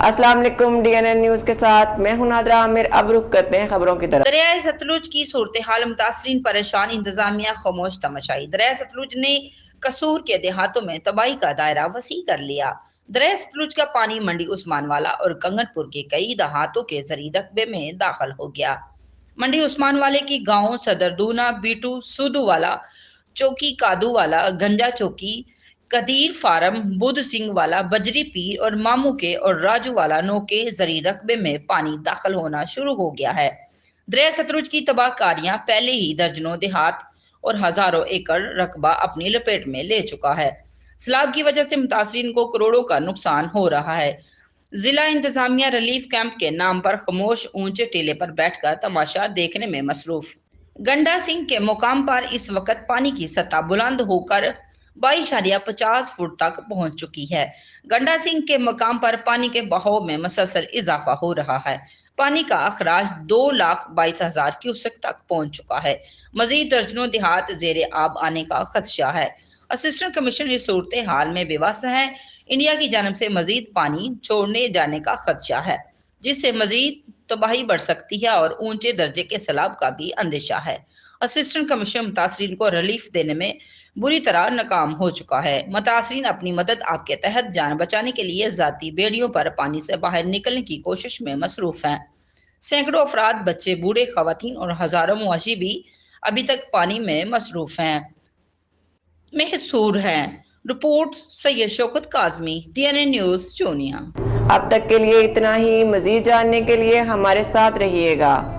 السلام علیکم، DNN news کے ساتھ میں ہوں نادرہ عامر۔ اب رخ کرتے ہیں خبروں کی طرف۔ دریائے ستلج کی صورتحال متاثرین پریشان، انتظامیہ خاموش تماشائی۔ دریائے ستلج نے قصور کے دیہاتوں میں تباہی کا دائرہ وسیع کر لیا۔ دریائے ستلج کا پانی منڈی عثمان والا اور کنگن پور کے کئی دیہاتوں کے زرعی رقبے میں داخل ہو گیا۔ منڈی عثمان والے کی گاؤں صدردونا، بیٹو، سودو والا، چوکی کادو والا، گنجا چوکی، قدیر فارم، بدھ سنگھ والا، بجری پیر اور مامو کے اور راجو والا نو کے زرعی رقبے میں پانی داخل ہونا شروع ہو گیا ہے۔ دریائے ستلج کی تباہ کاریاں پہلے ہی درجنوں دیہات اور ہزاروں ایکڑ رقبہ اپنی لپیٹ میں لے چکا ہے۔ سیلاب کی وجہ سے متاثرین کو کروڑوں کا نقصان ہو رہا ہے۔ ضلع انتظامیہ ریلیف کیمپ کے نام پر خاموش اونچے ٹیلے پر بیٹھ کر تماشا دیکھنے میں مصروف۔ گنڈا سنگھ کے مقام پر اس وقت پانی کی سطح بلند ہو کر 22.50 فٹ تک پہنچ چکی ہے۔ گنڈا سنگھ کے مقام پر پانی کے بہاؤ میں مسلسل اضافہ ہو رہا ہے۔ پانی کا اخراج 2,22,000 کیوسک تک پہنچ چکا ہے۔ مزید درجنوں دیہات زیر آب آنے کا خدشہ ہے۔ اسسٹنٹ کمشنر اس صورتحال میں بے بس ہیں۔ انڈیا کی جانب سے مزید پانی چھوڑنے جانے کا خدشہ ہے، جس سے مزید تباہی بڑھ سکتی ہے اور اونچے درجے کے سیلاب کا بھی اندیشہ ہے۔ اسسٹنٹ کمشنر متاثرین کو ریلیف دینے میں بری طرح ناکام ہو چکا ہے۔ متاثرین اپنی مدد آپ کے تحت جان بچانے کے لیے ذاتی بیڑیوں پر پانی سے باہر نکلنے کی کوشش میں مصروف ہیں۔ سینکڑوں افراد، بچے، بوڑھے، خواتین اور ہزاروں مواشی بھی ابھی تک پانی میں مصروف ہیں، محصور ہیں۔ رپورٹ سید شوکت کاظمی، DNN نیوز، چونیا۔ اب تک کے لیے اتنا ہی۔ مزید جاننے کے لیے ہمارے ساتھ رہیے گا۔